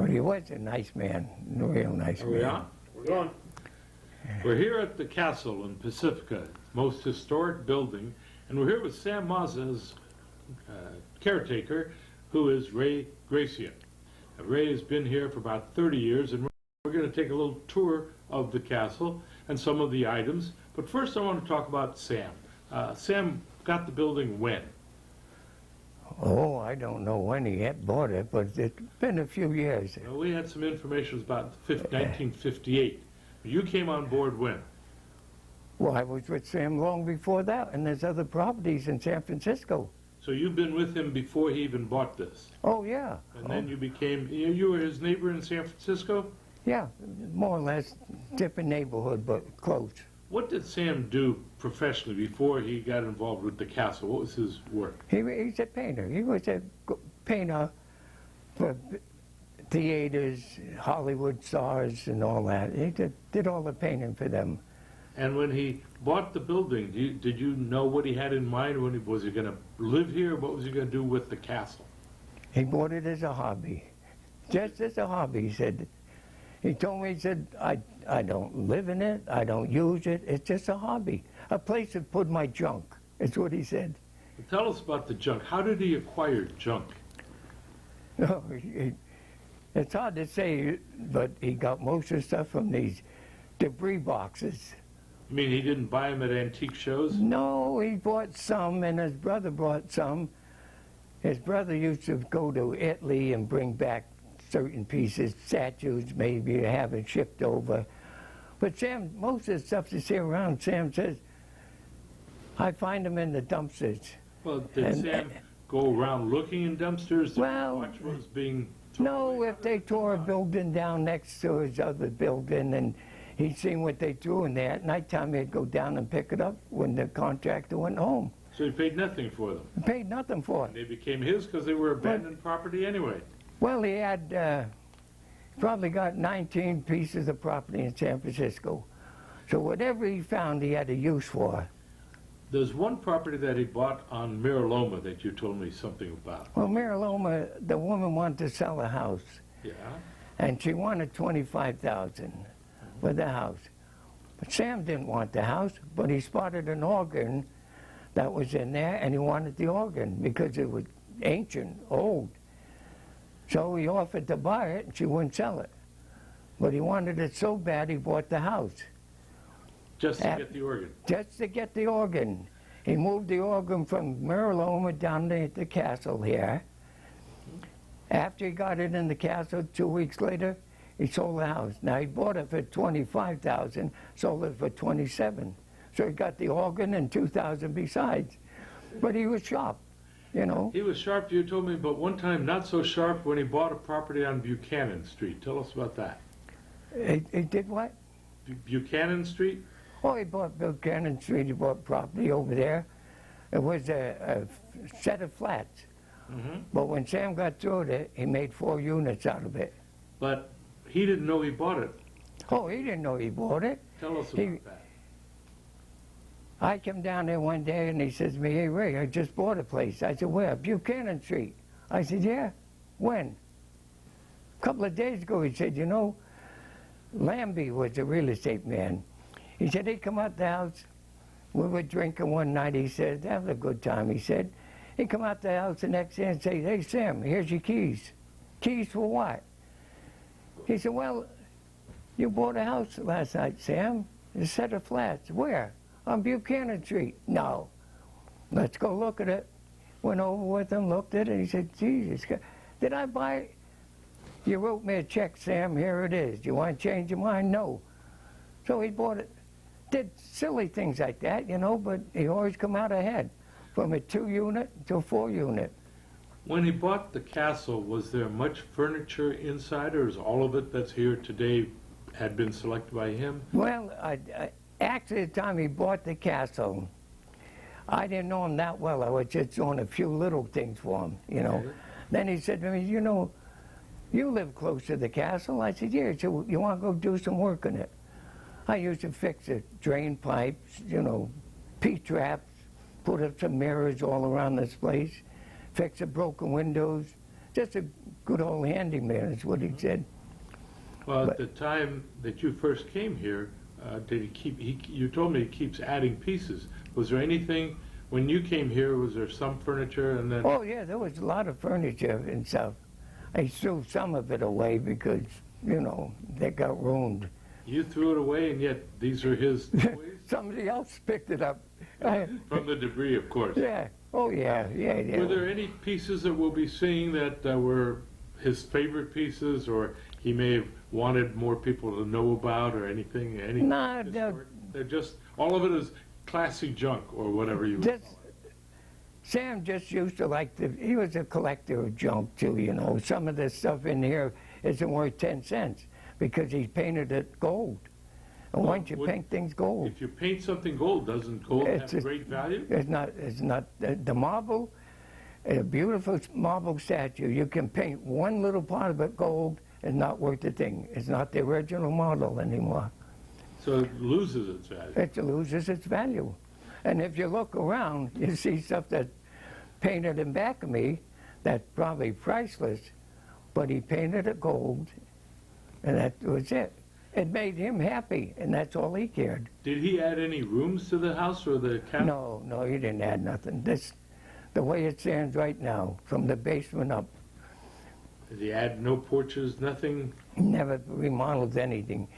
But he was a nice man, a real nice man. Are we on? We're going. We're here at the castle in Pacifica, most historic building, and we're here with Sam Mazza's caretaker, who is Ray Gracia. Ray has been here for about 30 years, and we're going to take a little tour of the castle and some of the items. But first I want to talk about Sam. Sam got the building when? Oh, I don't know when he had bought it, but it's been a few years. Well, we had some information about 1958. You came on board when? Well, I was with Sam long before that, and there's other properties in San Francisco. So you've been with him before he even bought this? Oh, yeah. And then you became, you were his neighbor in San Francisco? Yeah, more or less different neighborhood, but close. What did Sam do professionally before he got involved with the castle? What was his work? He's a painter. He was a painter for theaters, Hollywood stars, and all that. He did all the painting for them. And when he bought the building, did you know what he had in mind? Was he going to live here? What was he going to do with the castle? He bought it as a hobby, just as a hobby, he said. He told me, he said, I don't live in it, I don't use it, it's just a hobby. A place to put my junk, is what he said. Tell us about the junk. How did he acquire junk? No, it's hard to say, but he got most of the stuff from these debris boxes. You mean he didn't buy them at antique shows? No, he bought some, and his brother bought some. His brother used to go to Italy and bring back certain pieces, statues, maybe have it shipped over. But Sam, most of the stuff you see around, Sam says, I find them in the dumpsters. Well, did Sam go around looking in dumpsters to Well, watch what was being no, away? if they tore a building down next to his other building and he'd seen what they threw in there, at nighttime he'd go down and pick it up when the contractor went home. So he paid nothing for them? He paid nothing for it. They became his because they were abandoned property anyway. Well, he had probably got 19 pieces of property in San Francisco. So whatever he found, he had a use for. There's one property that he bought on Miraloma that you told me something about. Well, Miraloma, the woman wanted to sell a house. Yeah. And she wanted $25,000 for the house. But Sam didn't want the house, but he spotted an organ that was in there, and he wanted the organ because it was ancient, old. So he offered to buy it, and she wouldn't sell it. But he wanted it so bad, he bought the house. Just to get the organ? Just to get the organ. He moved the organ from Miraloma down to the castle here. After he got it in the castle, 2 weeks later, he sold the house. Now, he bought it for $25,000, sold it for $27,000. So he got the organ and $2,000 besides. But he was sharp. You know. He was sharp, you told me, but one time not so sharp when he bought a property on Buchanan Street. Tell us about that. He did what? Buchanan Street? Oh, he bought Buchanan Street. He bought property over there. It was a set of flats. Mm-hmm. But when Sam got through it, he made 4 units out of it. But he didn't know he bought it. Oh, he didn't know he bought it. Tell us about that. I came down there one day and he says to me, hey, Ray, I just bought a place. I said, where? Buchanan Street. I said, yeah. When? A couple of days ago, he said, you know, Lambie was a real estate man. He said, he'd come out the house. We were drinking one night, he said, having a good time, he said. He'd come out the house the next day and say, hey, Sam, here's your keys. Keys for what? He said, well, you bought a house last night, Sam. A set of flats. Where? On Buchanan Street. No. Let's go look at it. Went over with him, looked at it. He said, Jesus, did I buy it? You wrote me a check, Sam. Here it is. Do you want to change your mind? No. So he bought it. Did silly things like that, you know, but he always come out ahead. From a 2-unit to a 4-unit. When he bought the castle, was there much furniture inside, or is all of it that's here today had been selected by him? Well, actually, the time he bought the castle, I didn't know him that well. I was just doing a few little things for him, you know. Okay. Then he said to me, you know, you live close to the castle. I said, yeah. So you want to go do some work in it? I used to fix the drain pipes, you know, P-traps, put up some mirrors all around this place, fix the broken windows, just a good old handyman, is what he said. Well, at the time that you first came here, did he keep? You told me he keeps adding pieces. Was there anything when you came here? Was there some furniture and then? Oh yeah, there was a lot of furniture and stuff. I threw some of it away because, you know, they got ruined. You threw it away, and yet these are his toys? Somebody else picked it up. From the debris, of course. Yeah. Oh yeah. Were there any pieces that we'll be seeing that were his favorite pieces, or he may have wanted more people to know about, or anything? No, They're just, all of it is classic junk, or whatever you would call it. Sam just used to he was a collector of junk too, you know. Some of the stuff in here isn't worth 10 cents because he painted it gold. And once you paint things gold. If you paint something gold, doesn't gold have great value? It's not, the marble, a beautiful marble statue, you can paint one little part of it gold, it's not worth a thing. It's not the original model anymore. So it loses its value. It loses its value. And if you look around, you see stuff that's painted in back of me that's probably priceless, but he painted it gold, and that was it. It made him happy, and that's all he cared. Did he add any rooms to the house or the castle? No, he didn't add nothing. The way it stands right now, from the basement up. Did he add no porches, nothing? Never remodeled anything.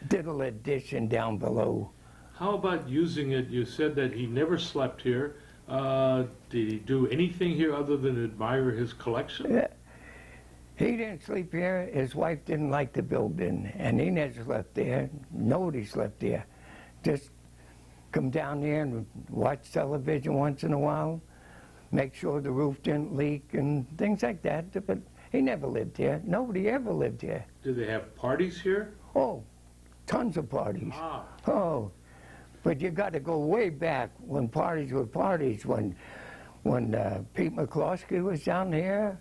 Did a addition down below. How about using it? You said that he never slept here. Did he do anything here other than admire his collection? Yeah. He didn't sleep here. His wife didn't like the building, and he never slept there. Nobody slept there. Just come down here and watch television once in a while, make sure the roof didn't leak and things like that. But he never lived here. Nobody ever lived here. Did they have parties here? Oh, tons of parties. Oh, but you got to go way back when parties were parties. When Pete McCloskey was down here,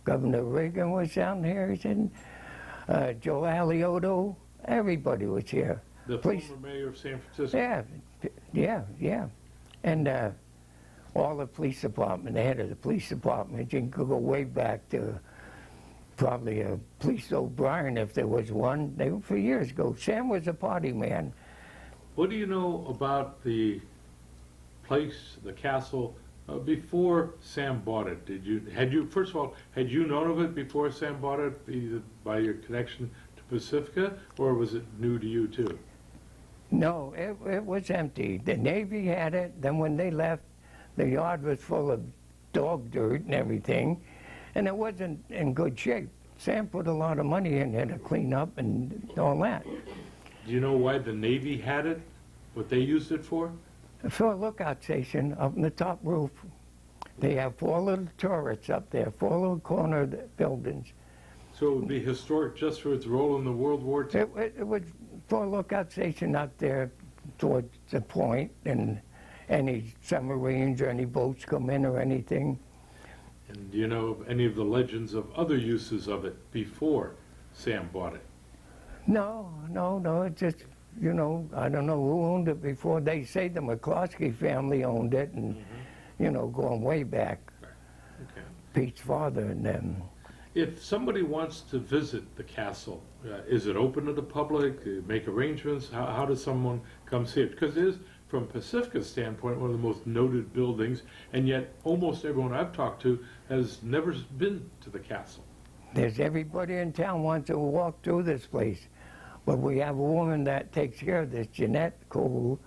Governor Reagan was down here, Joe Alioto, everybody was here. The former mayor of San Francisco? Yeah. And all the police department, the head of the police department, you can go way back to probably a Police O'Brien if there was one. They were for years ago. Sam was a party man. What do you know about the place, the castle, before Sam bought it? First of all, had you known of it before Sam bought it, either by your connection to Pacifica, or was it new to you too? No, it was empty. The Navy had it. Then when they left, the yard was full of dog dirt and everything, and it wasn't in good shape. Sam put a lot of money in there to clean up and all that. Do you know why the Navy had it? What they used it for? For a lookout station up in the top roof. They have 4 little turrets up there, 4 little corner buildings. So it would be historic just for its role in the World War II? It was for a lookout station up there towards the point, and any submarines or any boats come in or anything. And do you know of any of the legends of other uses of it before Sam bought it? No, it's just, you know, I don't know who owned it before. They say the McCloskey family owned it, and, you know, going way back. Right. Okay. Pete's father and them. If somebody wants to visit the castle, is it open to the public? Do you make arrangements? How does someone come see it? Because it is, from Pacifica's standpoint, one of the most noted buildings, and yet almost everyone I've talked to has never been to the castle. There's everybody in town wants to walk through this place. But we have a woman that takes care of this, Jeanette Cole,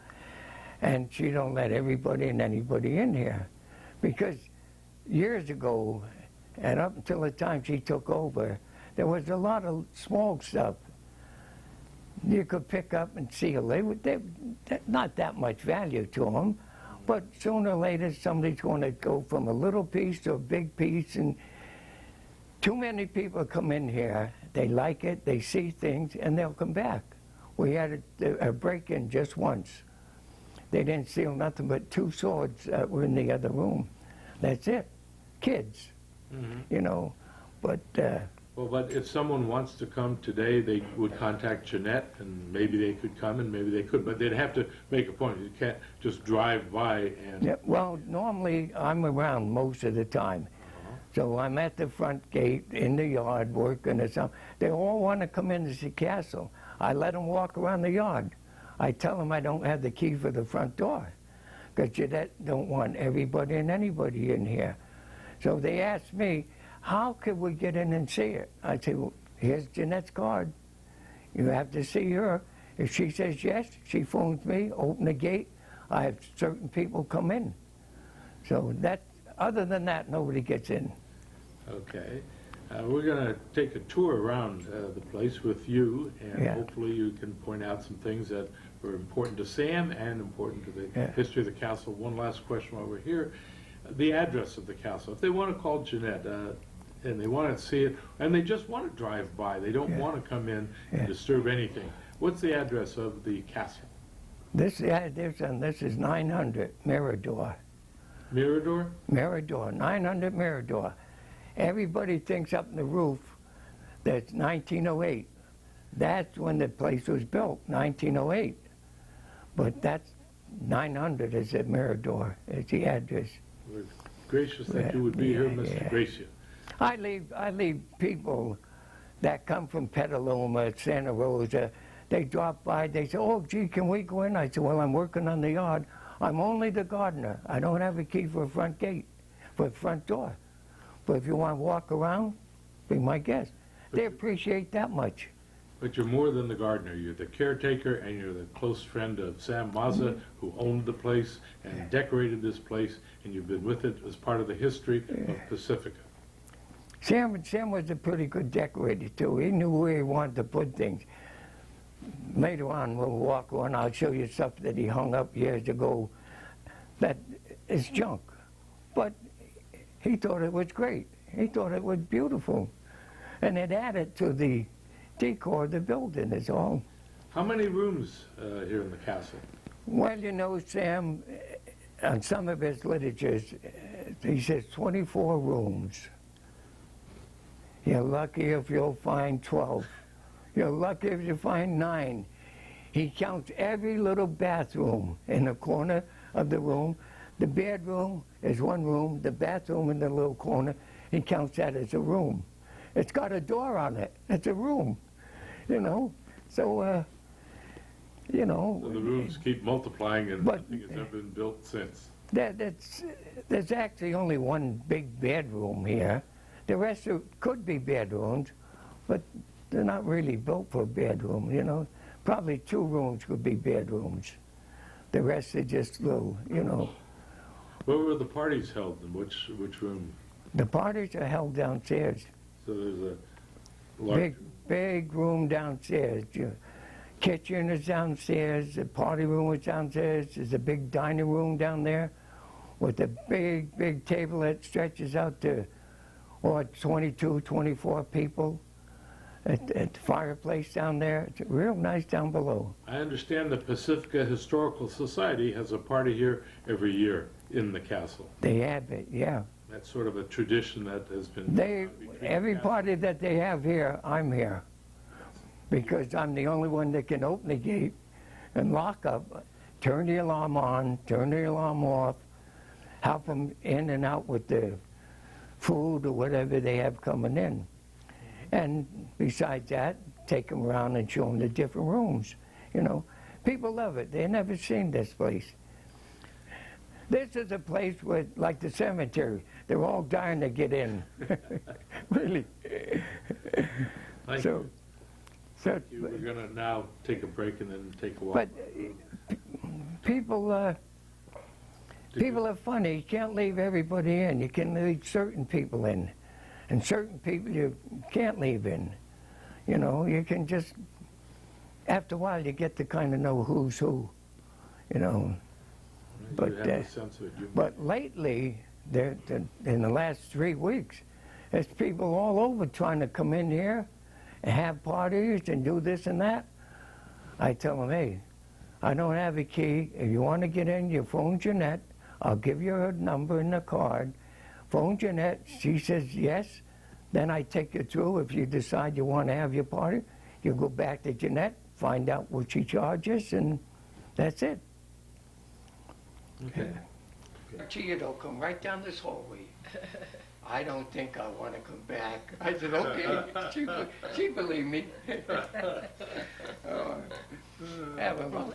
and she don't let everybody and anybody in here. Because years ago, and up until the time she took over, there was a lot of small stuff you could pick up and seal. They not that much value to them, but sooner or later somebody's going to go from a little piece to a big piece, and too many people come in here, they like it, they see things, and they'll come back. We had a break-in just once. They didn't steal nothing but 2 swords that were in the other room. That's it. Kids, you know. But well, but if someone wants to come today, they would contact Jeanette, and maybe they could come, and maybe they could, but they'd have to make a point. You can't just drive by and... yeah, well, normally I'm around most of the time. So I'm at the front gate in the yard working or something. They all want to come in to see castle. I let them walk around the yard. I tell them I don't have the key for the front door because Jeanette don't want everybody and anybody in here. So they asked me, how could we get in and see it? I said, well, here's Jeanette's card. You have to see her. If she says yes, she phones me, open the gate. I have certain people come in. So that, other than that, nobody gets in. Okay. We're going to take a tour around the place with you, and hopefully you can point out some things that were important to Sam and important to the history of the castle. One last question while we're here. The address of the castle. If they want to call Jeanette and they want to see it, and they just want to drive by, they don't want to come in and disturb anything, what's the address of the castle? This is 900 Mirador. Mirador? Mirador, 900 Mirador. Everybody thinks up in the roof that's 1908. That's when the place was built, 1908. But that's 900 is at Mirador, is the address. We're gracious that you would be here, Mr. Gracia. I leave people that come from Petaluma, Santa Rosa. They drop by, they say, oh, gee, can we go in? I said, well, I'm working on the yard. I'm only the gardener. I don't have a key for a front gate, for a front door. But if you want to walk around, be my guest. They appreciate that much. But you're more than the gardener. You're the caretaker, and you're the close friend of Sam Mazza, who owned the place and decorated this place, and you've been with it as part of the history of Pacifica. Sam was a pretty good decorator, too. He knew where he wanted to put things. Later on, we'll walk around. I'll show you stuff that he hung up years ago that is junk. But he thought it was great. He thought it was beautiful. And it added to the decor of the building is all. How many rooms here in the castle? Well, you know, Sam, on some of his literatures, he says 24 rooms. You're lucky if you'll find 12. You're lucky if you find 9. He counts every little bathroom in the corner of the room. The bedroom is one room. The bathroom in the little corner, he counts that as a room. It's got a door on it. It's a room, you know. So, you know. So the rooms keep multiplying, and nothing has ever been built since. There's actually only one big bedroom here. The rest could be bedrooms, but they're not really built for a bedroom, you know. Probably 2 rooms could be bedrooms. The rest are just little, you know. Where were the parties held, in which room? The parties are held downstairs. So there's a large... Big room downstairs. Your kitchen is downstairs, the party room is downstairs, there's a big dining room down there with a big table that stretches out to 22, 24 people. At the fireplace down there. It's real nice down below. I understand the Pacifica Historical Society has a party here every year in the castle. They have it, yeah. That's sort of a tradition that has been... Every party that they have here, I'm here. Because I'm the only one that can open the gate and lock up, turn the alarm on, turn the alarm off, help them in and out with the food or whatever they have coming in. And besides that, take them around and show them the different rooms. You know, people love it. They've never seen this place. This is a place where, like the cemetery, they're all dying to get in. Really. Thank you. We're going to now take a break and then take a walk. But people are funny. You can't leave everybody in. You can leave certain people in. And certain people you can't leave in. You know, you can just, after a while you get to kind of know who's who, you know. But lately, in the last 3 weeks, there's people all over trying to come in here and have parties and do this and that. I tell them, hey, I don't have a key. If you want to get in, you phone Jeanette. I'll give you her number and the card. Phone Jeanette, she says yes, then I take you through. If you decide you want to have your party, you go back to Jeanette, find out what she charges, and that's it. Okay. It'll come right down this hallway. I don't think I want to come back. I said, okay. She believed me. Oh, yeah, well,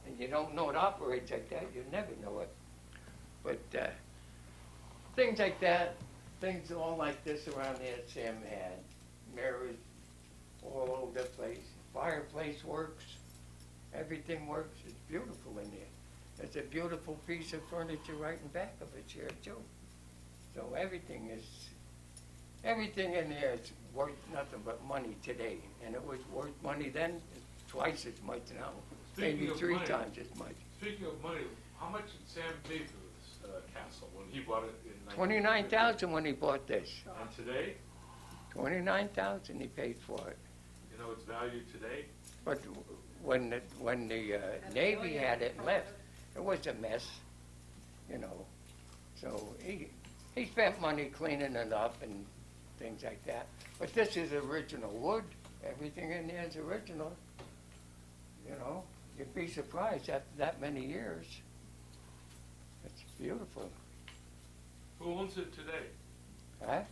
and you don't know it operates like that. You never know it. But things like that, things all like this around there that Sam had. Mirrors all over the place. Fireplace works. Everything works. It's beautiful in there. There's a beautiful piece of furniture right in back of it here too. So everything in there is worth nothing but money today. And it was worth money then, twice as much now. Speaking Maybe of three money, times as much. Speaking of money, how much did Sam pay for this castle when he bought it in 29,000 when he bought this. And today, 29,000 he paid for it. you know its value today? But when the Navy had it and left, it was a mess, you know. So he spent money cleaning it up and things like that. But this is original wood. Everything in there is original. You know, you'd be surprised after that many years. It's beautiful. Who owns it today? Huh?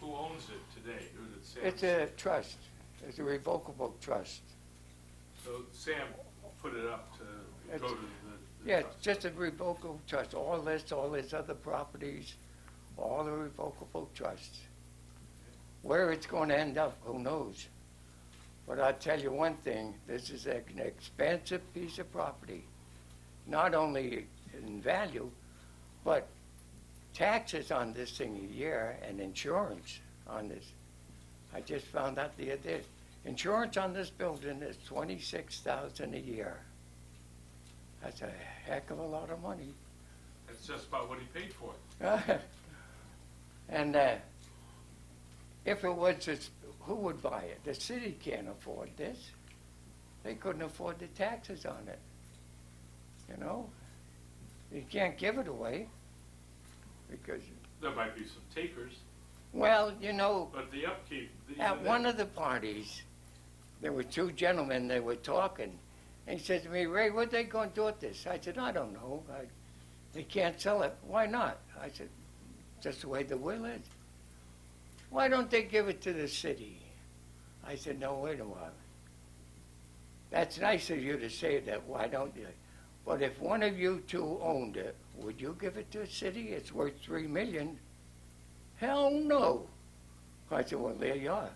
Who owns it today? Or is it Sam? It's a trust. It's a revocable trust. So Sam put it up to go to the Yeah, trust. it's just a revocable trust. All his other properties, all the revocable trusts. Where it's going to end up, who knows? But I'll tell you one thing, this is an expensive piece of property. Not only in value, but taxes on this thing a year and insurance on this. I just found out the other day. Insurance on this building is $26,000 a year. That's a heck of a lot of money. That's just about what he paid for it. And if it was just, who would buy it? The city can't afford this. They couldn't afford the taxes on it. You know? You can't give it away because, There might be some takers, well, you know, but the upkeep. at one of the parties, there were two gentlemen, they were talking. And he said to me, Ray, what are they going to do with this? I said, I don't know. They can't sell it. Why not? I said, just the way the will is. Why don't they give it to the city? I said, no, wait a while. That's nice of you to say that. Why don't you? But if one of you two owned it, would you give it to the city? It's worth $3 million. Hell no. I said, well, there you are.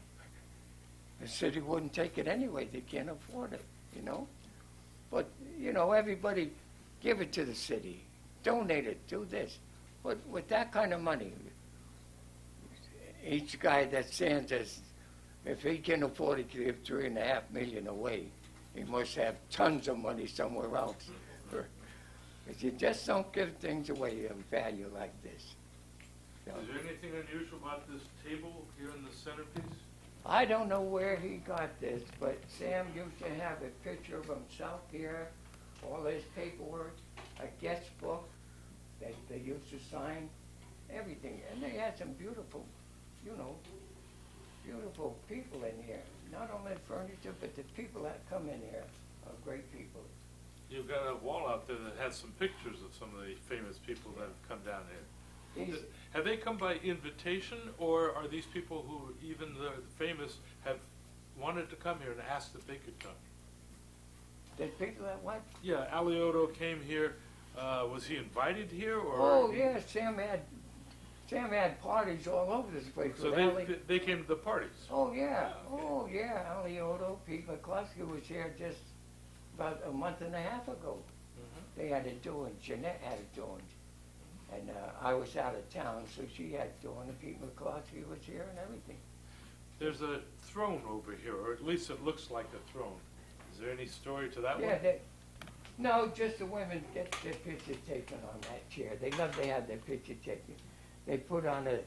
The city wouldn't take it anyway. They can't afford it, you know. But, you know, everybody give it to the city. Donate it, do this. But with that kind of money, each guy that stands as, if he can afford to give $3.5 million away, he must have tons of money somewhere else. Because you just don't give things away of value like this. So, Is there anything unusual about this table here in the centerpiece? I don't know where he got this, but Sam used to have a picture of himself here, all his paperwork, a guest book that they used to sign, everything. And they had some beautiful, you know, beautiful people in here. Not only furniture, but the people that come in here are great people. You've got a wall out there that has some pictures of some of the famous people that have come down here. These, Have they come by invitation, or are these people who, even the famous, have wanted to come here and asked if they could come? the people that what? Yeah, Alioto came here. Was he invited here, or? Oh, yeah, Sam had parties all over this place. So with they came to the parties. Oh, yeah. Okay. Oh, yeah. Alioto, Pete McCluskey was here just about a month and a half ago. They had it doing. Jeanette had it doing. And I was out of town, so she had it doing. And Pete McCluskey was here and everything. There's a throne over here, or at least it looks like a throne. Is there any story to that Yeah, one? no, just the women get their picture taken on that chair. They love to have their picture taken. They put on a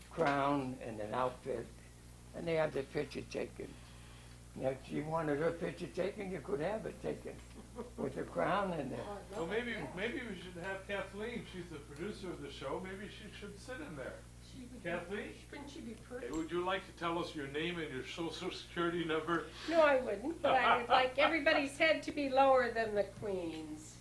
crown and an outfit, and they have their picture taken. Now, if you wanted her picture taken, you could have it taken with the crown and the... Well, maybe we should have Kathleen. She's the producer of the show. Maybe she should sit in there. Kathleen? Wouldn't she be pretty? Hey, would you like to tell us your name and your social security number? No, I wouldn't, but I would like everybody's head to be lower than the Queen's.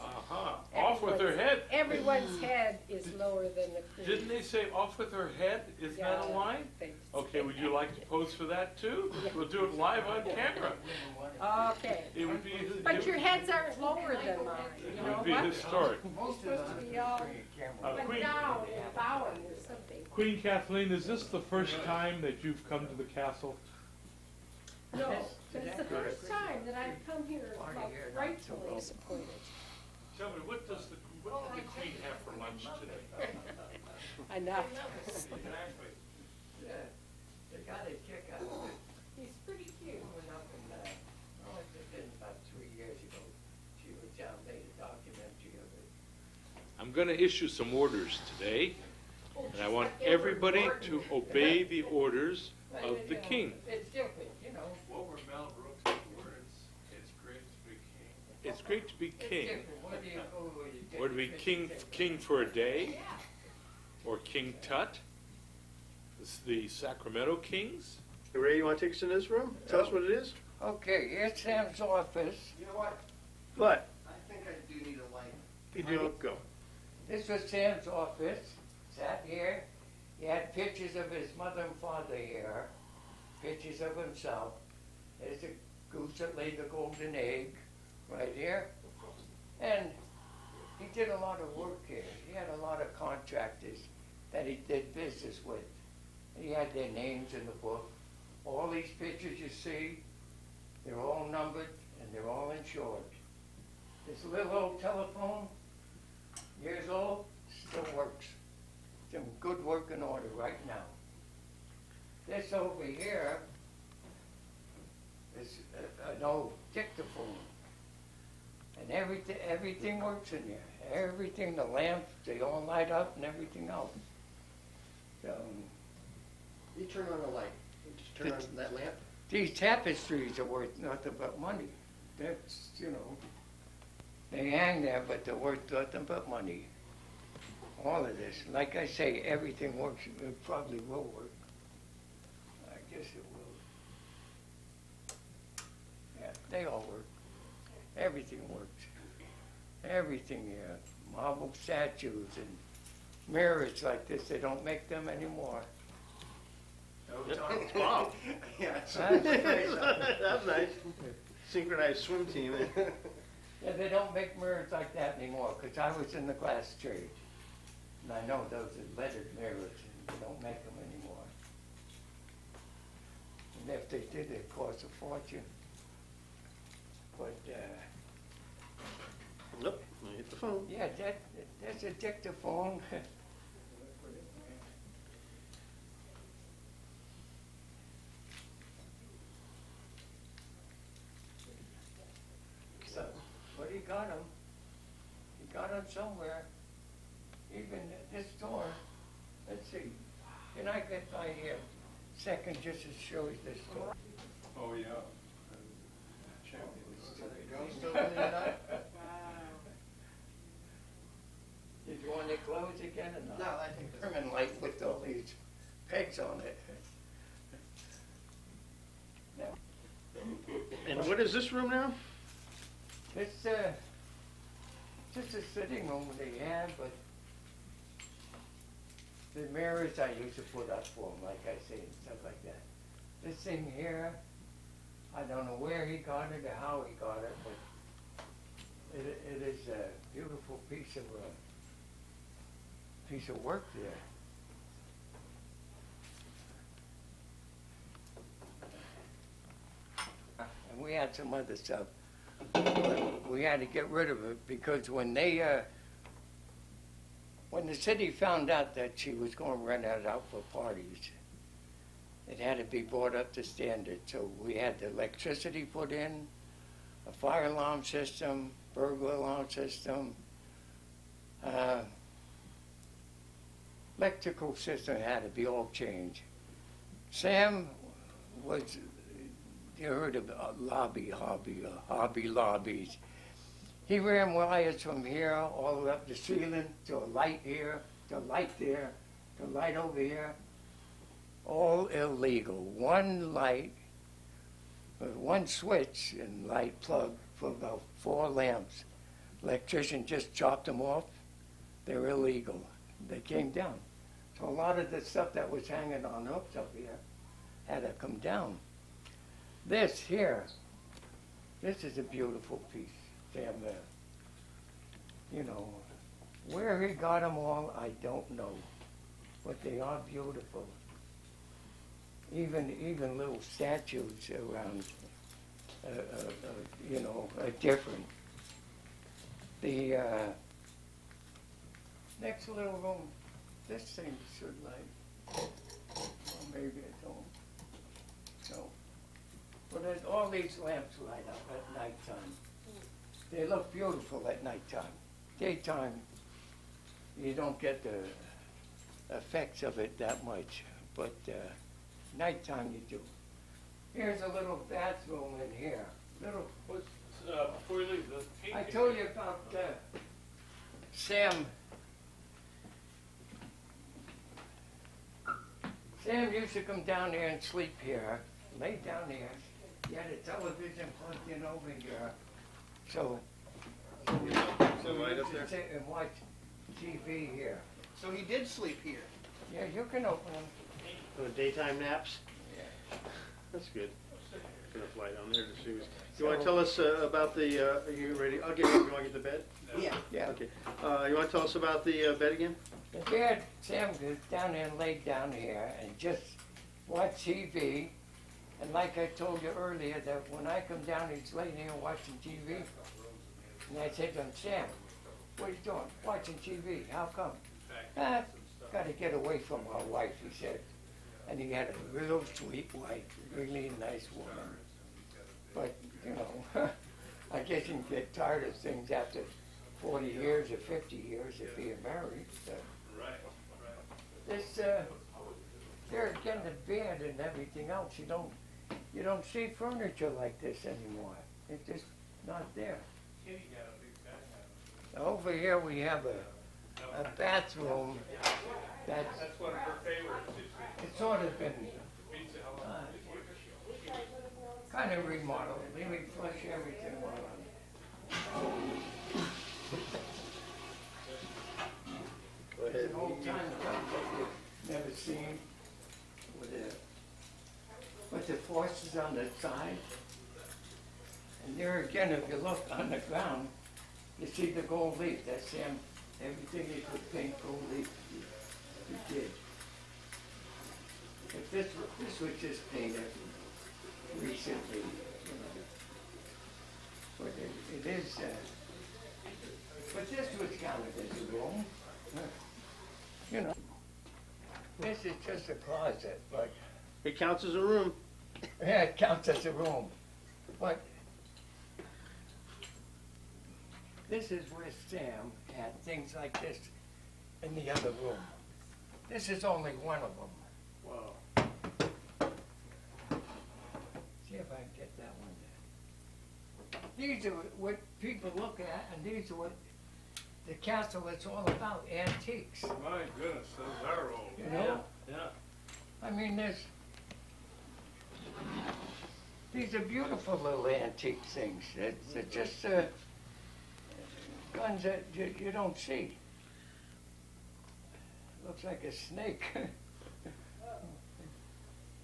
Uh-huh. Off with her head. Everyone's head is lower than the queen. Didn't they say off with her head? Is that a Yeah, line? they Okay, say would you like to pose for that too? Yeah. We'll do it live on camera. Okay. It would be, But your heads aren't lower than mine, you it know would be what? historic. You're supposed to be all Queen, like down and bowing or something. Queen Kathleen, is this the first time that you've come to the castle? No, but it's the first time that I've come here and felt rightfully disappointed. Tell me, what did the Queen have for lunch today? Enough. They got a kick out of it. He's pretty cute. Growing up in, it's been about 3 years ago, she was down, made a documentary of it. I'm going to issue some orders today, and I want everybody to obey the orders of the king. It's different, you know. What were Mel Brooks' words? It's great to be king. It's great to be It's king. different. What do you go with? Or to be king for a day, or King Tut, the Sacramento Kings. Ray, you want to take us in this room? Tell us what it is. Okay, here's Sam's office. You know what? What? I think I do need a light. You do go. This was Sam's office. Sat here. He had pictures of his mother and father here. Pictures of himself. There's a goose that laid the golden egg right here. And he did a lot of work here. He had a lot of contractors that he did business with. He had their names in the book. All these pictures you see, they're all numbered and they're all insured. This little old telephone, years old, still works. It's in good working order right now. This over here is an old dictaphone. And everything works in here. Everything, the lamps, they all light up and everything else. You turn on the light. You just turn on that lamp. These tapestries are worth nothing but money. That's, you know, they hang there, but they're worth nothing but money. All of this, like I say, everything works. It probably will work. I guess it will. Yeah, they all work. Everything works. Everything here. Marble statues and mirrors like this, they don't make them anymore. Wow. Yeah, that's crazy. That's nice. Synchronized swim team. Yeah, they don't make mirrors like that anymore, because I was in the glass trade. And I know those are leaded mirrors, and they don't make them anymore. And if they did, it'd cost a fortune. But, Nope. I hit the phone. yeah, that's a dictaphone. So, but he got them. He got them somewhere. Even this door, let's see, can I get by here second just to show you this door? Oh, yeah. Did you want it closed again or not? No, I think that's- Permanent light with all these pegs on it. And what is this room now? It's just a sitting room they have, but the mirrors I used to put up for them, like I say, and stuff like that. This thing here, I don't know where he got it or how he got it, but it is a beautiful piece of work there. And we had some other stuff. But we had to get rid of it because when the city found out that she was going to rent it out for parties, it had to be brought up to standard. So we had the electricity put in, a fire alarm system, burglar alarm system, electrical system had to be all changed. Sam was, you heard of Hobby Lobbies. He ran wires from here all the way up the ceiling to a light here, to a light there, to a light over here. All illegal. One light, one switch and light plug for about 4 lamps. Electrician just chopped them off. They're illegal. They came down. So a lot of the stuff that was hanging on hooks up here had to come down. This here, this is a beautiful piece. Sam, you know, where he got them all, I don't know. But they are beautiful. Even little statues around, you know, are different. The next little room, this thing should light. Well, maybe it don't. So, but there's all these lamps light up at nighttime. They look beautiful at nighttime. Daytime, you don't get the effects of it that much, but nighttime you do. Here's a little bathroom in here. Little. Before you leave, the painting. I told you about Sam. Sam used to come down here and sleep here, lay down here. He had a television plugged in over here, so we used to sit and watch TV here. So he did sleep here. Yeah, you can open them. For daytime naps? Yeah. That's good. Enough light on there to see. You want to tell us about the, are you ready? I'll get you, you want to get the bed? Yeah. Yeah. Okay. You want to tell us about the bed again? The dad, Sam goes down there and laid down here and just watch TV. And like I told you earlier, that when I come down, he's laying here watching TV. And I said to him, Sam, what are you doing? Watching TV. How come? Got to get away from our wife, he said. And he had a real sweet wife, really nice woman. But, you know, I guess you can get tired of things after 40 years or 50 years if you're married. So. This, there again, the bed and everything else, you don't see furniture like this anymore. It's just not there. Over here we have a bathroom that's one of her favorites. it's sort of been kind of remodeled. Let me flush everything while Go it's ahead. an old time cup that you've never seen with the forces on the side. And there again, if you look on the ground, you see the gold leaf. That's Sam. Everything he could paint gold leaf, he did. But this was just painted recently, you know. But it is, but this was counted as a room. You know, this is just a closet, but It counts as a room. yeah, it counts as a room. But this is where Sam had things like this in the other room. This is only one of them. Wow. See if I can get that one there. These are what people look at, and these are what the castle is all about, antiques. My goodness, those are old. You know? Yeah. I mean, these are beautiful little antique things. They're just guns that you don't see. Looks like a snake.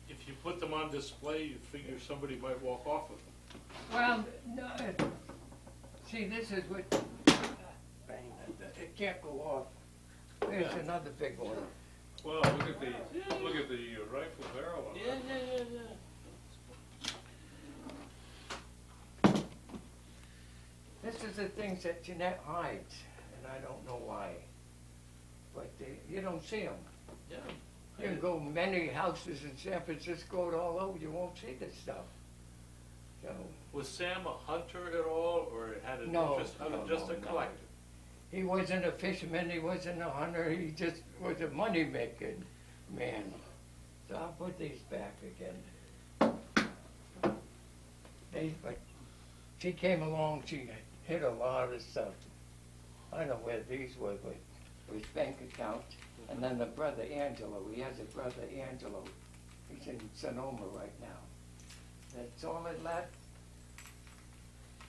If you put them on display, you figure somebody might walk off with them. Well, no, see, this is what, bang, it can't go off. Here's another big one. Well, look at the rifle barrel on it. This is the things that Jeanette hides, and I don't know why. But you don't see them. Yeah. You can go many houses in San Francisco and all over, you won't see this stuff. So, Was Sam a hunter at all, or had an No, interest, just a no. collector? he wasn't a fisherman, he wasn't a hunter, he just was a money-making man. So I'll put these back again. But she came along, she hid a lot of stuff. I don't know where these were, but his bank account. And then the brother Angelo, he has a brother Angelo. He's in Sonoma right now. That's all it left.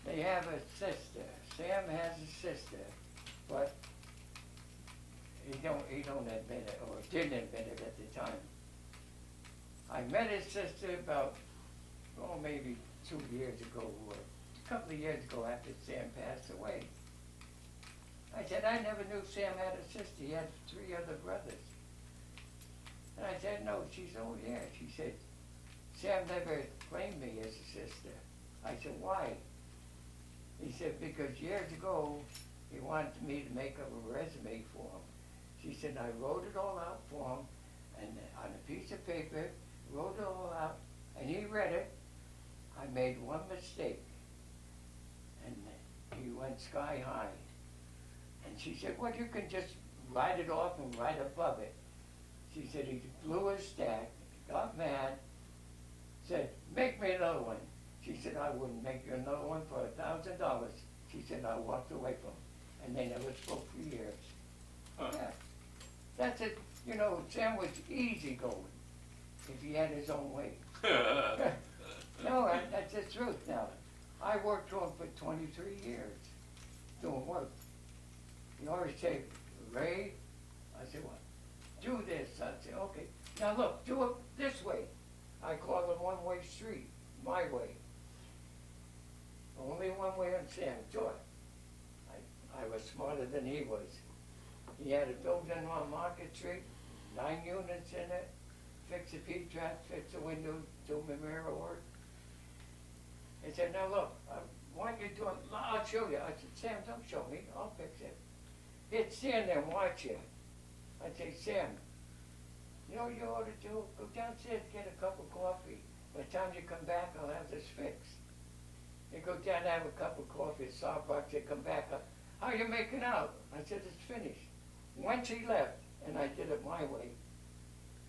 They they have a sister. Sam has a sister, but he don't admit it, or didn't admit it at the time. I met his sister about, maybe 2 years ago, or a couple of years ago after Sam passed away. I said, I never knew Sam had a sister. He had 3 other brothers. And I said, no. She said, oh yeah. She said, Sam never claimed me as a sister. I said, why? He said, because years ago, he wanted me to make up a resume for him. She said, I wrote it all out for him, and on a piece of paper, wrote it all out, and he read it. I made one mistake, and he went sky high. And she said, well, you can just write it off and write above it. She said, he blew his stack, got mad, said, make me another one. She said, I wouldn't make you another one for $1,000. She said, I walked away from him. And they never spoke for years. Huh. Yeah. That's it. You know, Sam was easygoing if he had his own way. No, that's the truth now. I worked for him for 23 years doing work. He always said, Ray, I said, what? Do this. I said, okay. Now look, do it this way. I call it one-way street, my way. Only one way on Sam, do it. I was smarter than he was. He had a building on Market Street, 9 units in it, fix the P-trap, fix the window, do my mirror work. He said, now look, why don't you do it? I'll show you. I said, Sam, don't show me, I'll fix it. He'd stand there and watch you. I'd say, Sam, you know what you ought to do? Go downstairs, get a cup of coffee. By the time you come back, I'll have this fixed. You go down and have a cup of coffee at Starbucks, you come back up. How you making out? I said, it's finished. Once he left, and I did it my way,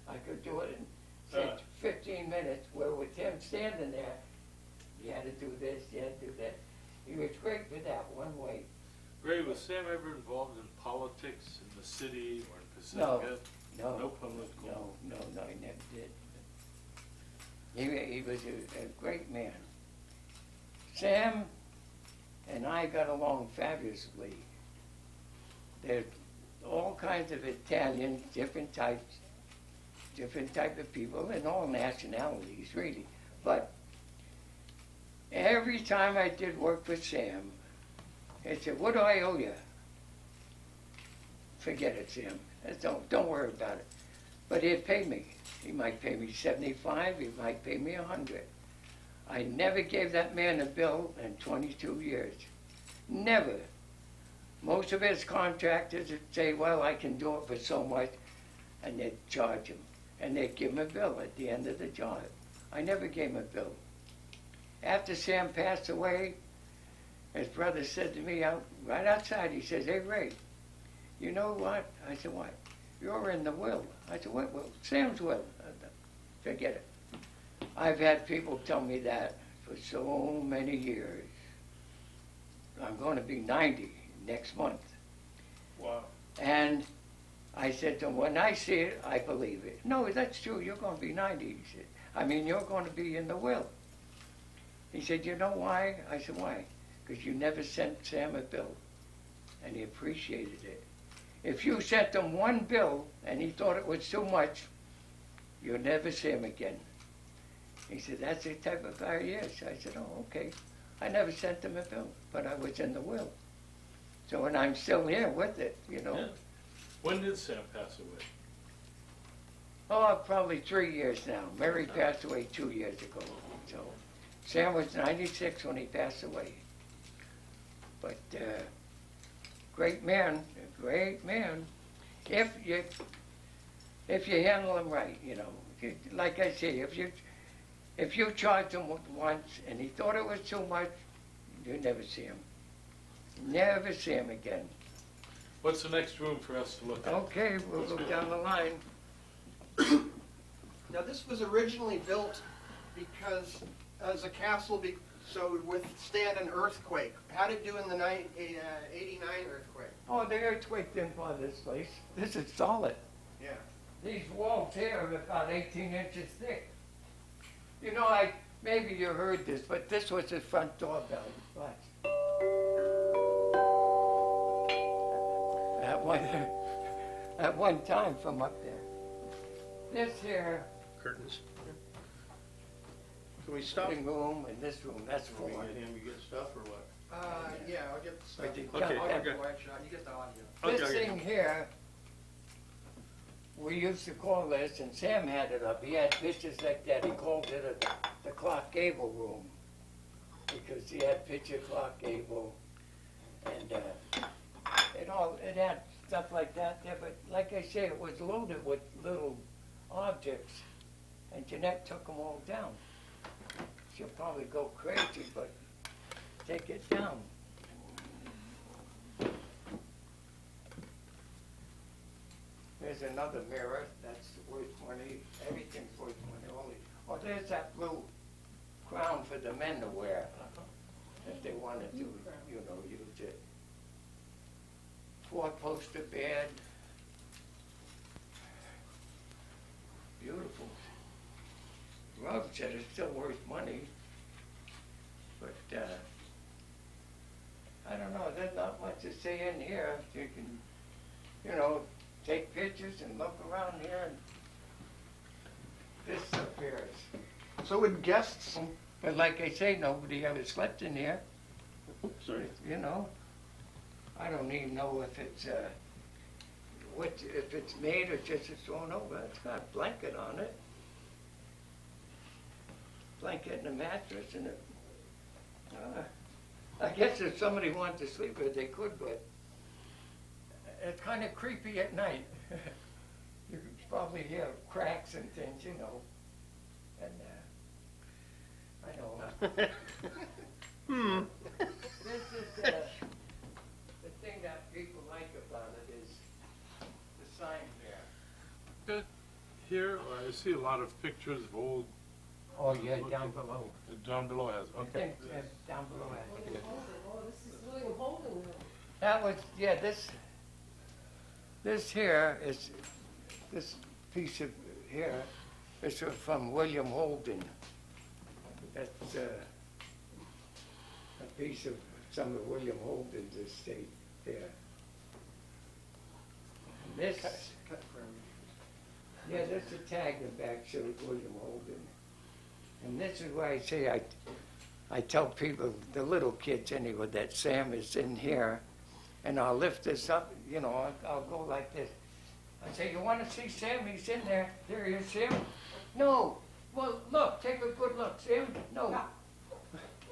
I could do it in say, 15 minutes, where with him standing there, you had to do this, you had to do that. He was great with that one way. Ray, was Sam ever involved in politics in the city or in Pacifica? No. No political? No, he never did. He was a great man. Sam and I got along fabulously. There's all kinds of Italians, different type of people, and all nationalities, really. But every time I did work for Sam, he said, what do I owe you? Forget it, Sam. Don't worry about it. But he'd pay me. He might pay me 75, he might pay me 100. I never gave that man a bill in 22 years. Never. Most of his contractors would say, well, I can do it for so much, and they'd charge him. And they'd give him a bill at the end of the job. I never gave him a bill. After Sam passed away, his brother said to me right outside, he says, hey, Ray, you know what? I said, what? You're in the will. I said, what will? Sam's will. Forget it. I've had people tell me that for so many years. I'm going to be 90 next month. Wow. And I said to him, when I see it, I believe it. No, that's true. You're going to be 90, he said. I mean, you're going to be in the will. He said, you know why? I said, why? Because you never sent Sam a bill. And he appreciated it. If you sent him one bill and he thought it was too much, you'll never see him again. He said, that's the type of guy he is. I said, oh, okay. I never sent him a bill, but I was in the will. So, and I'm still here with it, you know. Yeah. When did Sam pass away? Oh, probably 3 years now. Mary passed away 2 years ago. So Sam was 96 when he passed away. But great man, a great man. If you handle him right, you know. Like I say, if you charge him once and he thought it was too much, you'll never see him. Never see him again. What's the next room for us to look at? Okay, we'll go down the line. Now, this was originally built because as a castle, so it would withstand an earthquake. How did it do in the 89 earthquake? Oh, the earthquake didn't bother this place. This is solid. Yeah. These walls here are about 18 inches thick. You know, maybe you heard this, but this was the front door bell. Watch. at one, at one time from up there. This here Curtains. Can we stop? living room and this room, that's Can for we one. get him, you get stuff or what? Yeah, I'll get the stuff. But you Okay, got I'll that- get the wide shot, you get the audio. This Okay. thing here, we used to call this, and Sam had it up, he had pictures like that, he called it the Clark Gable room. Because he had picture Clark Gable, and it had stuff like that there, but like I say, it was loaded with little objects, and Jeanette took them all down. She'll probably go crazy, but take it down. There's another mirror, that's worth money, everything's worth money, oh, there's that blue crown for the men to wear, if they wanted to, use it. 4-poster bed. Beautiful. Rugs that are still worth money, but, I don't know, there's not much to say in here. You can, take pictures and look around here, and this up here is. So would guests, But like I say, nobody ever slept in here, Sorry. I don't even know if it's, if it's made or just it's thrown over. It's got a blanket on it. Blanket and a mattress and I guess if somebody wanted to sleep here, they could, but it's kind of creepy at night. You could probably hear cracks and things, and, I know. This is, the thing that people like about it is the sign there. Here, I see a lot of pictures of old, Oh, yeah, down below. down below has, I okay. think, down below. Oh, this is William Holden room. That was, yeah, this here is, this piece of here is from William Holden. That's a piece of some of William Holden's estate there. And this, yeah, that's a tag in the back shows William Holden. And this is why I say I tell people, the little kids anyway, that Sam is in here, and I'll lift this up, I'll go like this. I say, you want to see Sam? He's in there. There he is, Sam. No. Well, look, take a good look, Sam. No.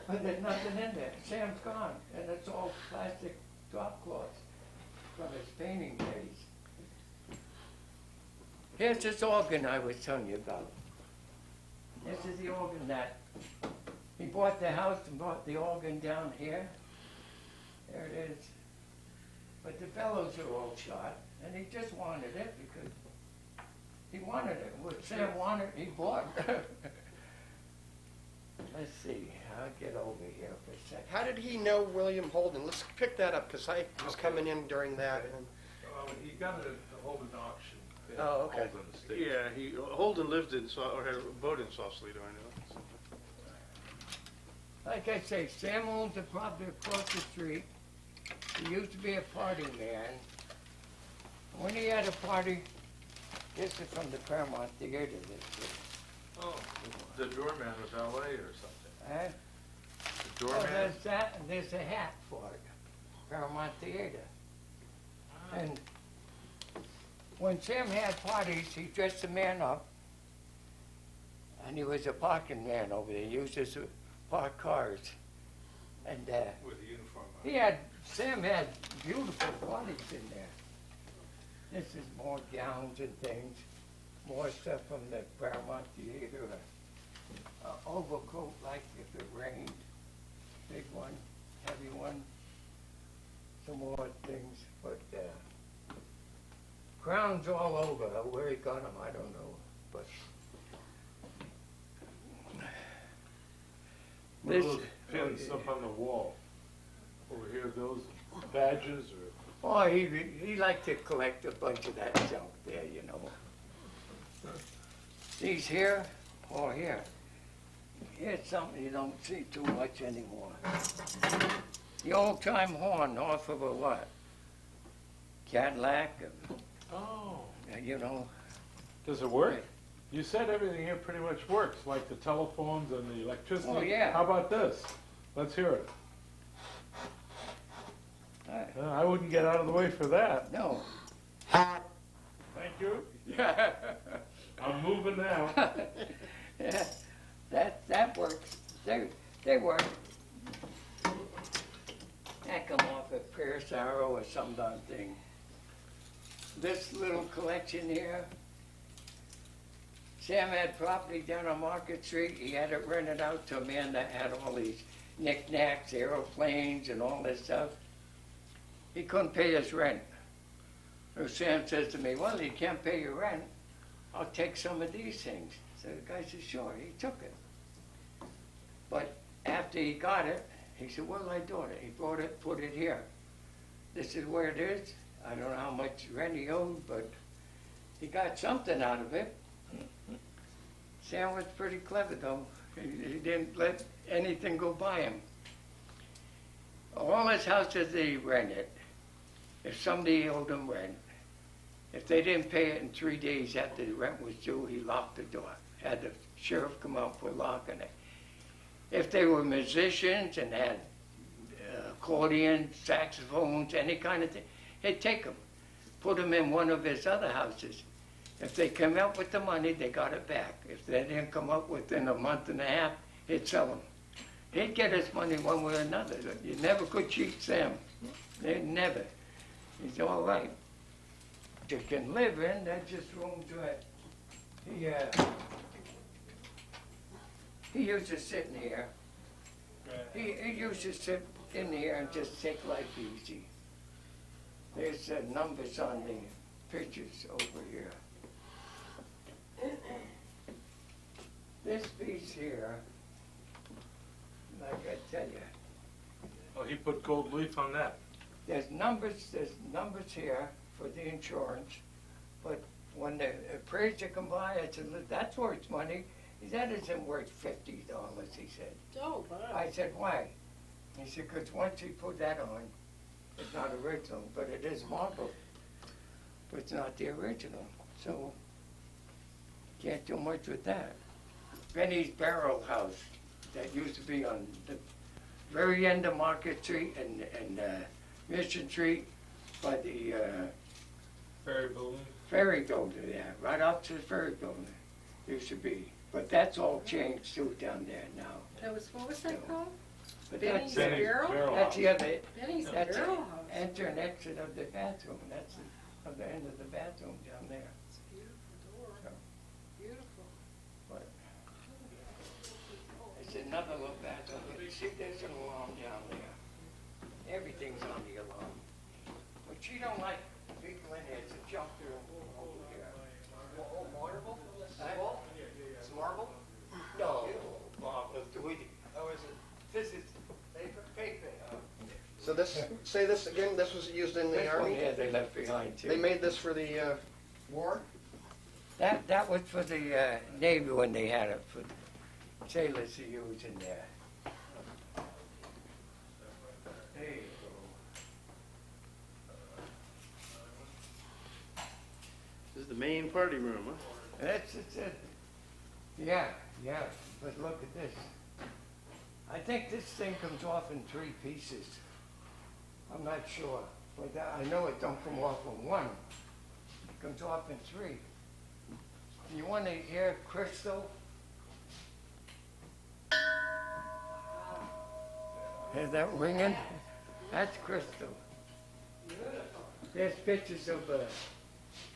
But there's nothing in there. Sam's gone, and it's all plastic drop cloths from his painting days. Here's this organ I was telling you about. This is the organ that he bought the house and brought the organ down here. There it is. But the bellows are all shot, and he just wanted it because he wanted it. What Sam wanted, he bought. Let's see, I'll get over here for a second. how did he know William Holden? Let's pick that up, because I was coming in during that. And He got it at the Holden auction. Oh, okay. Holden Estate. Yeah, Holden lived in, or had a boat in Sausalito, I know. Like I say, Sam owns the property across the street. He used to be a party man. When he had a party, this is from the Paramount Theater, this is. Oh, the doorman was LA or something. Eh? The Oh, doorman? there's that, and there's a hat for it, Paramount Theater. And when Sam had parties, he dressed the man up, and he was a parking man over there. He used to park cars. And With the uniform on. Sam had beautiful parties in there. This is more gowns and things, more stuff from the Paramount Theater. Overcoat like if it rained, big one, heavy one. Some more things, but crowns all over. Where he got them, I don't know. But What are those pins up on the wall? Over here, those badges or? oh, he liked to collect a bunch of that junk there, These here, or here. Here's something you don't see too much anymore. The old-time horn off of a what? Cadillac, and, Oh, you know. does it work? You said everything here pretty much works, like the telephones and the electricity. Oh, yeah. How about this? Let's hear it. I wouldn't get out of the way for that. No. Thank you. Yeah. I'm moving now. Yeah, that works. They work. That come off a Pierce Arrow or some darn thing. This little collection here, Sam had property down on Market Street. He had it rented out to a man that had all these knickknacks, aeroplanes and all this stuff. He couldn't pay his rent. So Sam says to me, well, you can't pay your rent. I'll take some of these things. So the guy said, sure. He took it. But after he got it, he said, well, I bought it. He brought it, put it here. This is where it is. I don't know how much rent he owed, but he got something out of it. Sam was pretty clever, though. He didn't let anything go by him. All his houses he rented, if somebody owed him rent, if they didn't pay it in 3 days after the rent was due, he locked the door. Had the sheriff come out, put a lock on it. If they were musicians and had accordions, saxophones, any kind of thing, he'd take them, put them in one of his other houses. If they came up with the money, they got it back. If they didn't come up within a month and a half, he'd sell them. He'd get his money one way or another. You never could cheat Sam. They never. He's all right. You can live in, that's just rooms where he used to sit in here. He used to sit in here and just take life easy. There's numbers on the pictures over here. This piece here, like I tell you, Oh, he put gold leaf on that. there's numbers here for the insurance, but when the appraiser come by, I said, look, that's worth money. He said, that isn't worth $50, he said. Oh, my. I said, why? He said, because once you put that on, it's not original, but it is marble, but it's not the original, so can't do much with that. Benny's Barrel House, that used to be on the very end of Market Street and Mission Street by the Ferry building. ferry building there, right up to the ferry building, used to be. But that's all changed too down there now. That was, what was that called? But Benny's that's, Barrel? that's the other, Benny's that's Barrel the House. enter and exit of the bathroom. That's the end of the bathroom down there. It's a beautiful door. So, Beautiful. but it's another little bathroom. But you see, there's an alarm down there. Everything's on the alarm. But she don't like people in there to jump through over here. Oh, marble? Huh? It's marble? No, Bob, Oh, is it? this is paper. So this, say this again, this was used in the This one army? here they left behind too. They made this for the war? That was for the Navy when they had it for sailors to use in there. There you This is the main party room, huh? go. That's it. Yeah, but look at this. I think this thing comes off in 3 pieces. I'm not sure, but I know it don't come off in 1. It comes off in 3. You want to hear crystal? Hear that ringing? That's crystal. There's pictures of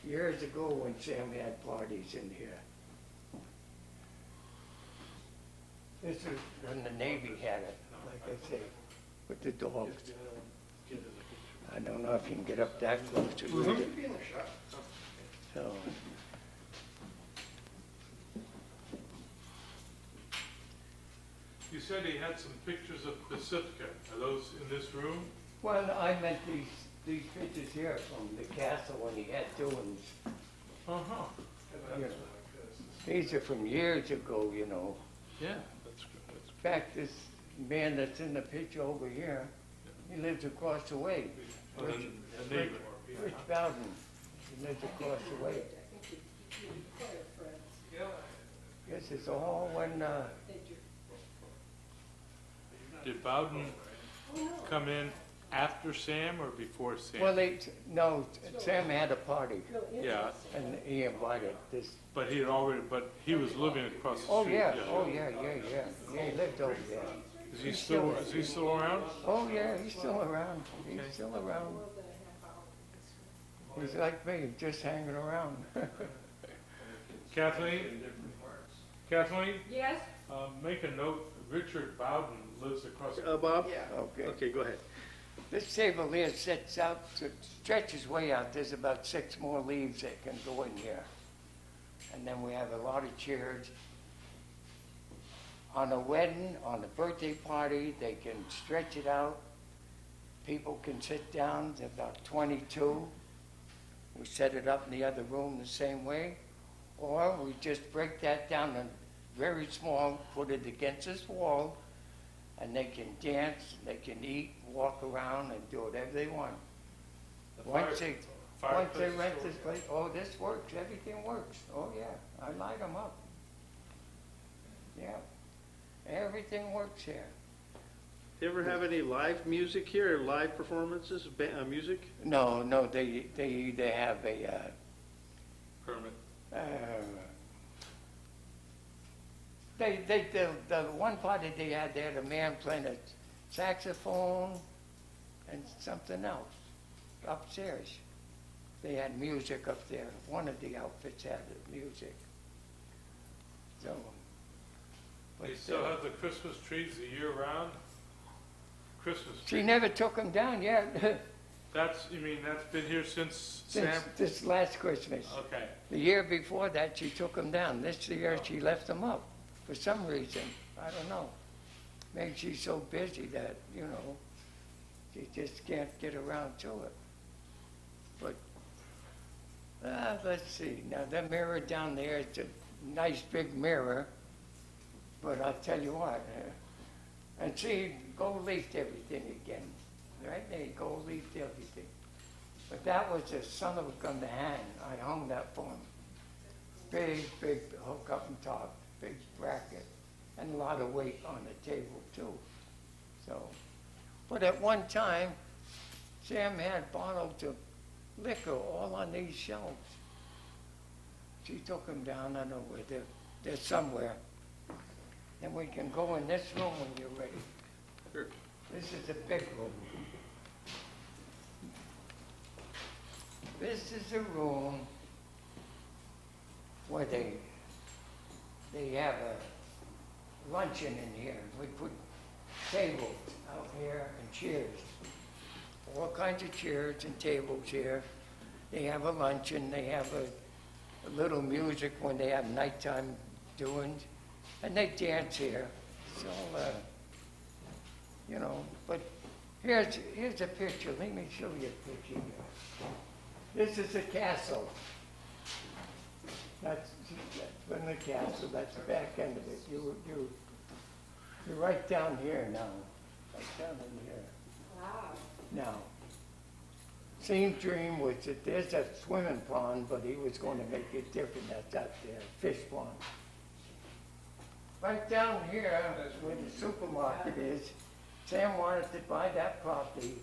years ago when Sam had parties in here. This is when the Navy had it, like I say, with the dogs. I don't know if you can get up that close to read it. So, You said he had some pictures of Pacifica. Are those in this room? well, I meant these pictures here from the castle when he had doings. Uh-huh. You know. These are from years ago, you know. Yeah, that's good. In fact, this man that's in the picture over here, he lives across the way. The neighbor. Rich Bowden, he lives across the way. Yes, it's all when, Did Bowden come in after Sam or before Sam? well, no, Sam had a party Yeah, and he invited this. but he was living across the Oh, street. yeah, yeah, he lived over there. Is he still around? Oh, yeah, he's still around, he's still around. He's like me, just hanging around. Kathleen, Yes? make a note, Richard Bowden lives across. Bob? Okay. Okay, go ahead. This table here sets out, stretches way out, there's about 6 more leaves that can go in here. And then we have a lot of chairs. On a wedding, on a birthday party, they can stretch it out. People can sit down, there's about 22. We set it up in the other room the same way. Or we just break that down and very small, put it against this wall, and they can dance, they can eat, walk around, and do whatever they want. Once they rent this place, oh, this works, everything works. Oh, yeah, I light them up. Yeah, everything works here. You ever have any live music here, live performances, music? No, they either have a, Permit. the one party they had a man playing a saxophone and something else upstairs. They had music up there. One of the outfits had the music. So. They but, still have the Christmas trees the year round? Christmas She tree. never took them down yet. That's been here since Sam? Since this last Christmas. Okay. The year before that, she took them down. This year, she left them up for some reason. I don't know. Maybe she's so busy that, she just can't get around to it. But, let's see. Now, that mirror down there, it's a nice big mirror. But I'll tell you what, and see, gold leafed everything again. Right there, gold leafed everything. But that was the son of a gun to hang. I hung that for him. Big hook up on top, big bracket, and a lot of weight on the table too. So, but at one time, Sam had bottles of liquor all on these shelves. She took them down, I don't know where they're somewhere. And we can go in this room when you're ready. Sure. This is a big room. This is a room where they have a luncheon in here. We put tables out here and chairs. All kinds of chairs and tables here. They have a luncheon, they have a little music when they have nighttime doings. And they dance here. So, but here's a picture. Let me show you a picture here. This is a castle. That's from the castle. That's the back end of it. You're right down here now. Right down in here. Wow. Now, Sean's dream was that there's a swimming pond, but he was going to make it different. That's out there, fish pond. Right down here, where the supermarket is, Sam wanted to buy that property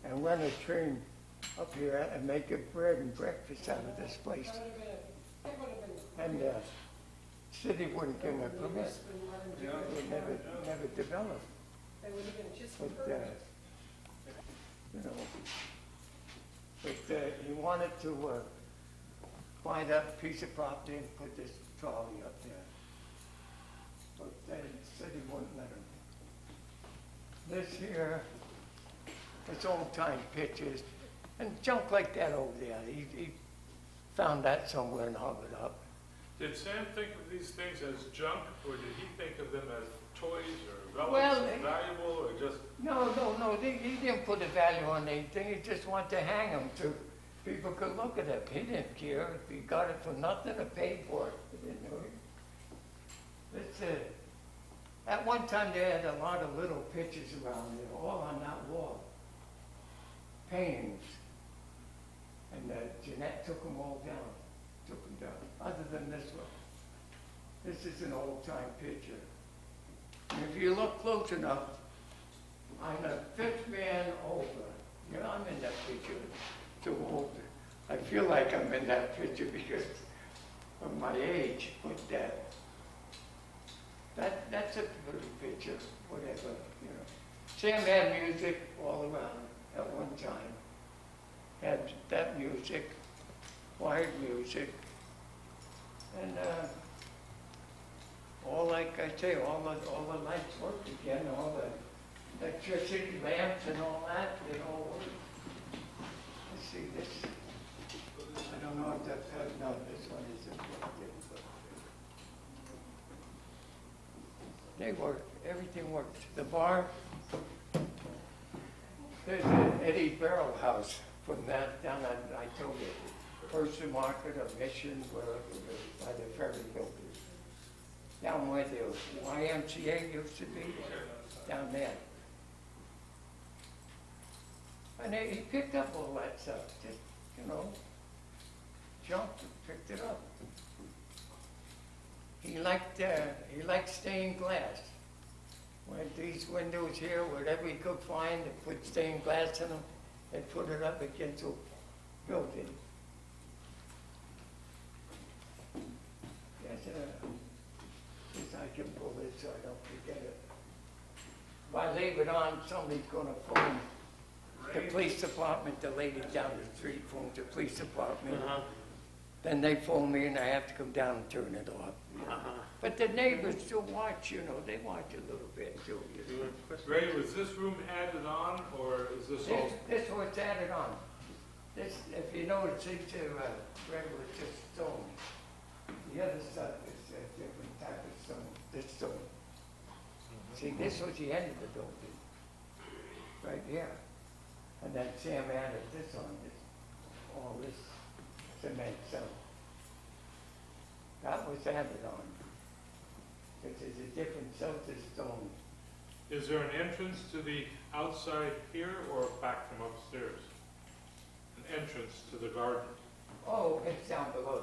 and run a train up here and make a bread and breakfast out of this place. That would have been. And city wouldn't give him a permit. It never developed. They would have been just But, perfect. He wanted to buy that piece of property and put this trolley up there. But the city wouldn't let him. This here, it's old-time pictures, and junk like that over there. He found that somewhere and hung it up. Did Sam think of these things as junk, or did he think of them as toys or Well, relics, valuable, or just? No, he didn't put a value on anything. He just wanted to hang them so people could look at it. He didn't care if he got it for nothing or paid for it. He didn't know it. At one time they had a lot of little pictures around there, all on that wall. Paintings. Jeanette took them all down, other than this one. This is an old-time picture. And if you look close enough, I'm the fifth man over. You know, I'm in that picture, too old. I feel like I'm in that picture because of my age, but that's a pretty picture, whatever, you know. Sam had music all around at one time. Had that music, choir music, and all, like I say, all the lights worked again, all the electricity lamps and all that, they all work. Let's see this. I don't know if that's, no, this one isn't. They work, everything works. The bar, there's an Eddie Barrel house from that down on, I told you, Person Market or Mission, wherever, by the ferry building. Down where the YMCA used to be, down there. And he picked up all that stuff, just, you know, jumped and picked it up. He liked stained glass. When these windows here, whatever he could find, they put stained glass in them, they put it up against the building. Yes, I can pull this so I don't forget it. If I leave it on, somebody's gonna phone the police department, the lady down the street phones the police department. Then they phone me and I have to come down and turn it off. But the neighbors still watch, you know, they watch a little bit too. You know. Ray, was this room added on, or is this all? This was added on. This, if you notice, it's regular just stone. The other stuff is a different type of stone, this stone. See, this was the end of the building, right here. And then Sam added this on, all this cement stone. That was added on. This is a different shelter stone. Is there an entrance to the outside here or back from upstairs? An entrance to the garden? Oh, it's down below.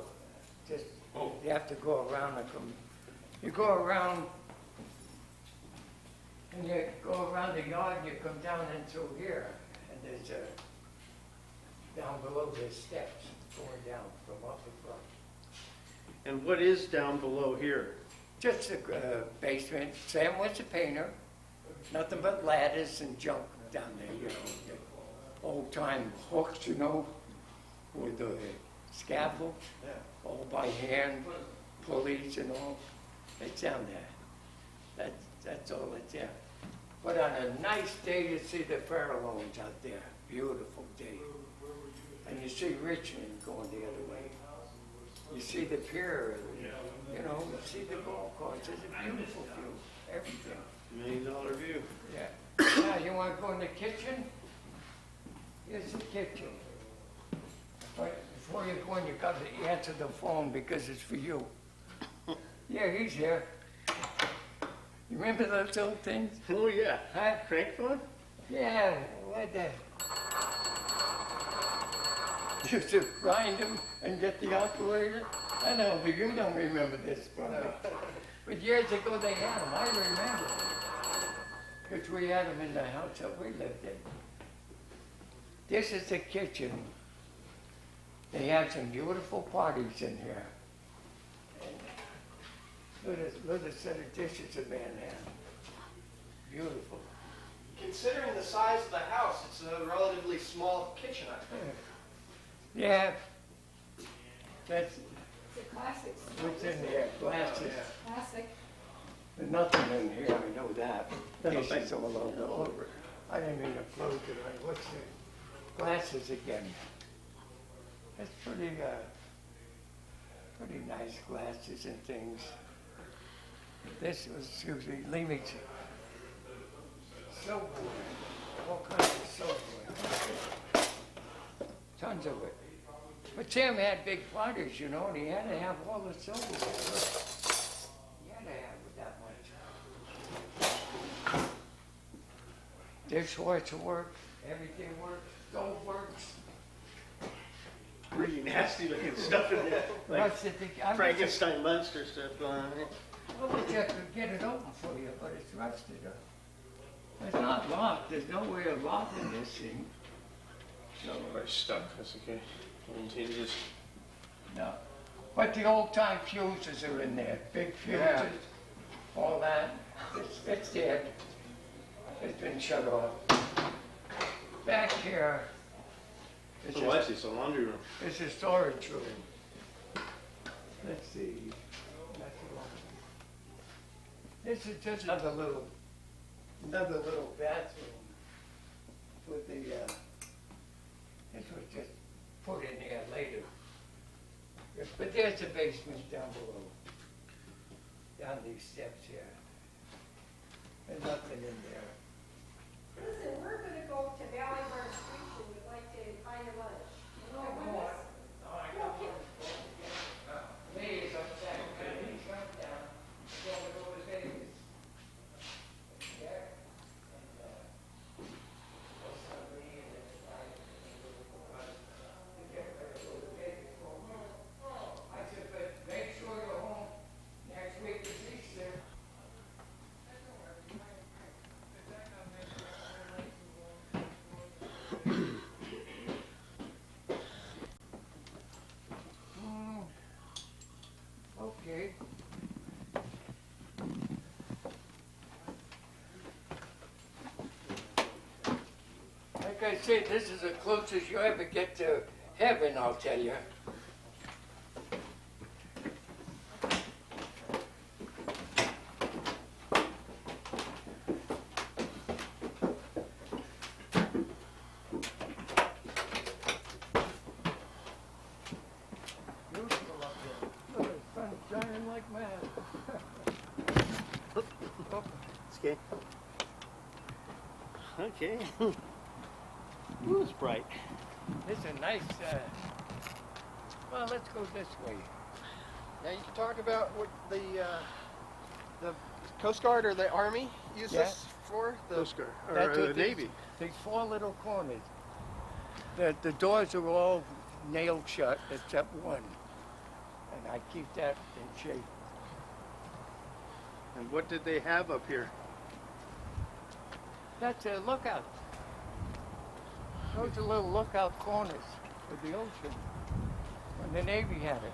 Just, Oh. you have to go around and come. You go around, and you go around the yard, and you come down into here, and there's down below there's steps going down from up the front. And what is down below here? Just a basement. Sam was a painter. Nothing but ladders and junk down there, you know. The old-time hooks, you know, with the scaffold, all by hand, pulleys and all. It's down there. That's all it's there. But on a nice day, you see the Farallones out there. Beautiful day. And you see Richmond going the other way. You see the pier, you know, you see the golf course. It's a beautiful view, everything. $1 million view. Yeah. Now, you want to go in the kitchen? Here's the kitchen. But before you go in, you got to answer the phone because it's for you. Yeah, he's here. You remember those old things? Oh, yeah. Huh? Crank phone? Yeah, what the? Used to grind them and get the operator. I know, but you don't remember this probably. But years ago they had them, I remember. Because we had them in the house that we lived in. This is the kitchen. They had some beautiful parties in here. And look at a set of dishes a man had. Beautiful. Considering the size of the house, it's a relatively small kitchen, I think. Yeah. That's It's a classic. what's in there, glasses. Classic. There's nothing in here, I know that. No, Dishes thank you. all over. I didn't mean to close it. What's the glasses again? That's pretty nice glasses and things. This was usually Leaming's silverware, all kinds of silverware. Tons of it. But Sam had big parties, you know, and he had to have all the silverware. He had to have it that much. Dishwasher works, everything works, stove works. really nasty looking stuff in there, like Rusted, I wish Frankenstein monster stuff going on. I could get it open for you, but it's rusted up. It's not locked, there's no way of locking this thing. So, It's stuck, that's okay. Changes. no. But the old time fuses are in there, big fuses, Yeah. all that. It's dead. It's been shut off. Back here is Oh, I see, it's a laundry room. a storage room. Let's see. That's the one. This is just another little bathroom with the, this was just put in there later. But there's a basement down below, down these steps here. There's nothing in there. Listen, we're gonna go to Valley Bar Street and we'd like to buy your lunch. You wanna come with us? Please, I'm saying, please come down. Go to Vegas. Yeah. I said, but make sure you're home next week is Easter. Okay. Like I said, this is the closest you ever get to heaven, I'll tell you. Beautiful up there. Look, the sun's shining like mad. It's okay. Okay. Ooh, it's bright. This is a nice, well, let's go this way. Now you can talk about what the Coast Guard or the Army use Yeah. this for? Coast Guard, That's or what the Navy. These four little corners. The doors are all nailed shut except one. And I keep that in shape. And what did they have up here? That's a lookout. Those are little lookout corners of the ocean when the Navy had it.